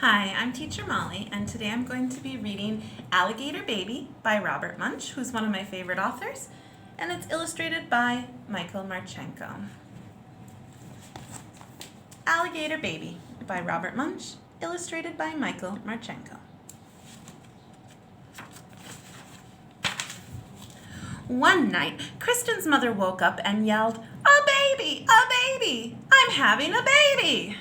Hi, I'm Teacher Molly, and today I'm going to be reading Alligator Baby by Robert Munsch, who's one of my favorite authors, and it's illustrated by Michael Marchenko. Alligator Baby by Robert Munsch, illustrated by Michael Marchenko. One night, Kristen's mother woke up and yelled, "A baby! A baby! I'm having a baby!"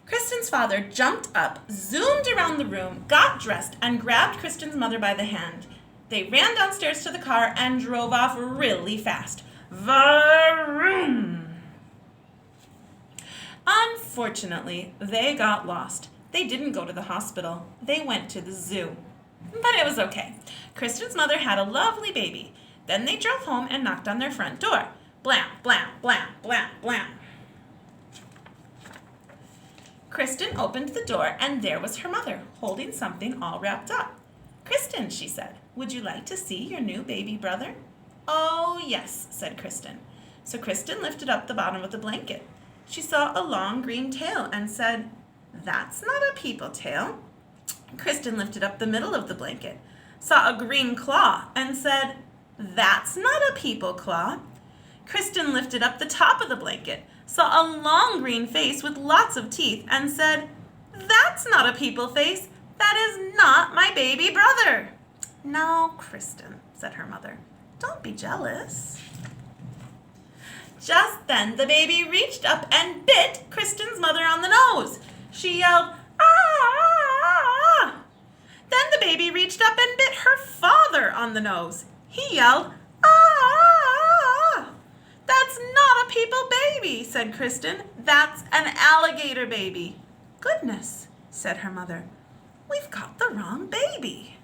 Kristen's father jumped up, zoomed around the room, got dressed, and grabbed Kristen's mother by the hand. They ran downstairs to the car and drove off really fast. Vroom! Unfortunately, they got lost. They didn't go to the hospital. They went to the zoo. But it was okay. Kristen's mother had a lovely baby. Then they drove home and knocked on their front door. Blam, blam, blam, blam, blam. Kristen opened the door, and there was her mother, holding something all wrapped up. "Kristen," she said, "would you like to see your new baby brother?" "Oh, yes," said Kristen. So Kristen lifted up the bottom of the blanket. She saw a long green tail and said, "That's not a people tail." Kristen lifted up the middle of the blanket, saw a green claw, and said, "That's not a people claw." Kristen lifted up the top of the blanket, saw a long green face with lots of teeth, and said, "That's not a people face. That is not my baby brother." "Now, Kristen," said her mother, "don't be jealous." Just then the baby reached up and bit Kristen's mother on the nose. She yelled, "Ah!" Then the baby reached up and bit her father on the nose. He yelled, "Ah!" "That's not a people baby," said Kristen. "That's an alligator baby." "Goodness," said her mother, "we've got the wrong baby."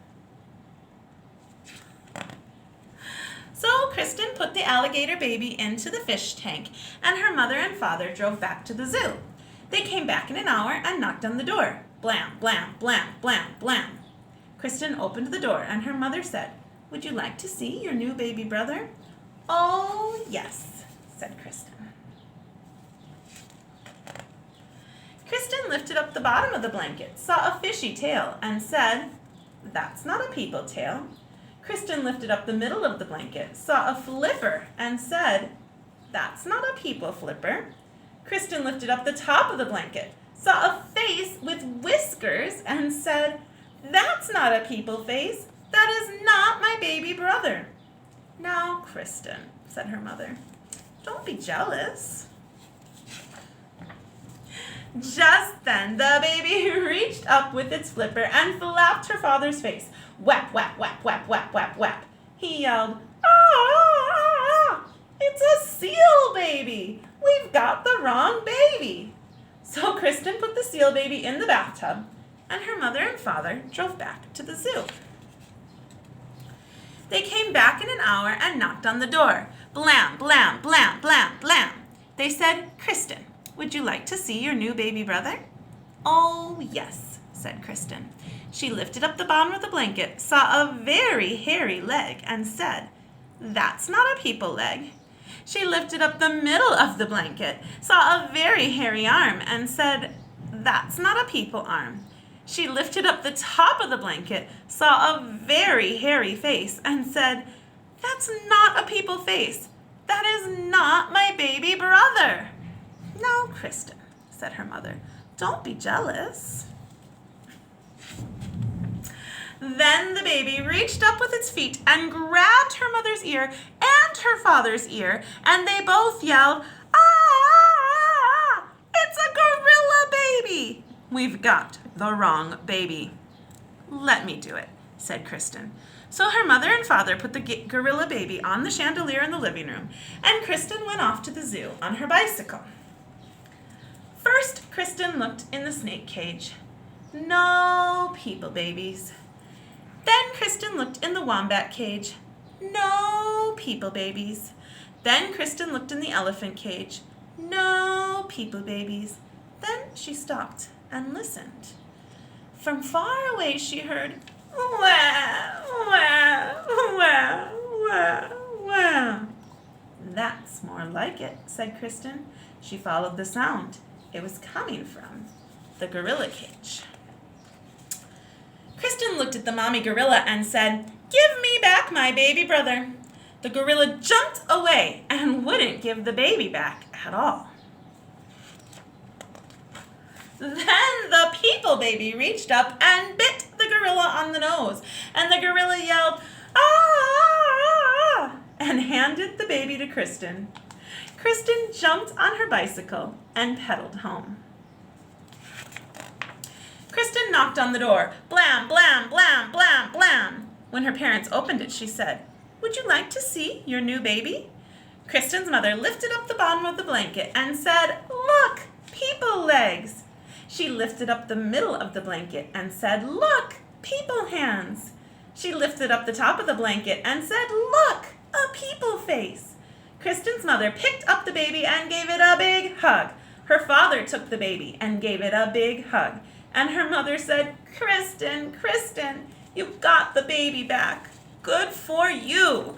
So Kristen put the alligator baby into the fish tank, and her mother and father drove back to the zoo. They came back in an hour and knocked on the door. Blam, blam, blam, blam, blam. Kristen opened the door, and her mother said, "Would you like to see your new baby brother?" "Oh, yes," said Kristen. Kristen lifted up the bottom of the blanket, saw a fishy tail, and said, "That's not a people tail." Kristen lifted up the middle of the blanket, saw a flipper, and said, "That's not a people flipper." Kristen lifted up the top of the blanket, saw a face with whiskers, and said, "That's not a people face. That is not my baby brother." "Now, Kristen," said her mother, "don't be jealous." Just then the baby reached up with its flipper and flapped her father's face. Whap, whap, whap, whap, whap, whap, whap. He yelled, "Ah! It's a seal baby! We've got the wrong baby!" So Kristen put the seal baby in the bathtub, and her mother and father drove back to the zoo. They came back in an hour and knocked on the door. Blam, blam, blam, blam, blam. They said, "Kristen, would you like to see your new baby brother?" "Oh, yes," said Kristen. She lifted up the bottom of the blanket, saw a very hairy leg, and said, "That's not a people leg." She lifted up the middle of the blanket, saw a very hairy arm, and said, "That's not a people arm." She lifted up the top of the blanket, saw a very hairy face, and said, "That's not a people face. That is not my baby brother." "Now, Kristen," said her mother, "don't be jealous." Then the baby reached up with its feet and grabbed her mother's ear and her father's ear, and they both yelled, "Ah! It's a gorilla baby! We've got the wrong baby." "Let me do it," said Kristen. So her mother and father put the gorilla baby on the chandelier in the living room, and Kristen went off to the zoo on her bicycle. First, Kristen looked in the snake cage. No people babies. Then Kristen looked in the wombat cage. No people babies. Then Kristen looked in the elephant cage. No people babies. Then she stopped and listened. From far away she heard, "Wah, wah, wah, wah, wah." That's more like it, said Kristen. She followed the sound. It was coming from the gorilla cage. Kristen looked at the mommy gorilla and said, "Give me back my baby brother." The gorilla jumped away and wouldn't give the baby back at all. Then the people baby reached up and bit the gorilla on the nose, and the gorilla yelled, "Ah!" and handed the baby to Kristen. Kristen jumped on her bicycle and pedaled home. Kristen knocked on the door. Blam, blam, blam, blam, blam. When her parents opened it, she said, "Would you like to see your new baby?" Kristen's mother lifted up the bottom of the blanket and said, "Look, people legs." She lifted up the middle of the blanket and said, "Look, people hands." She lifted up the top of the blanket and said, "Look, a people face." Kristen's mother picked up the baby and gave it a big hug. Her father took the baby and gave it a big hug. And her mother said, "Kristen, Kristen, you got the baby back. Good for you."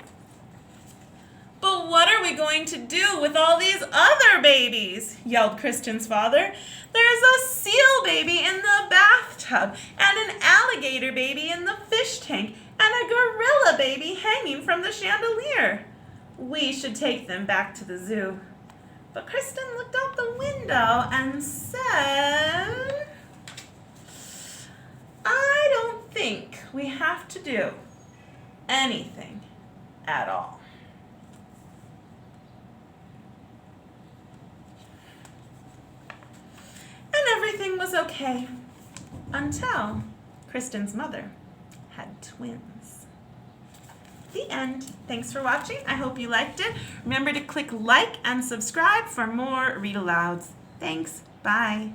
"But what are we going to do with all these other babies?" yelled Kristen's father. "There's a seal baby in the bathtub, and an alligator baby in the fish tank, and a gorilla baby hanging from the chandelier. We should take them back to the zoo." But Kristen looked out the window and said, "I don't think we have to do anything at all." And everything was okay until Kristen's mother had twins. The end. Thanks for watching. I hope you liked it. Remember to click like and subscribe for more read alouds. Thanks. Bye.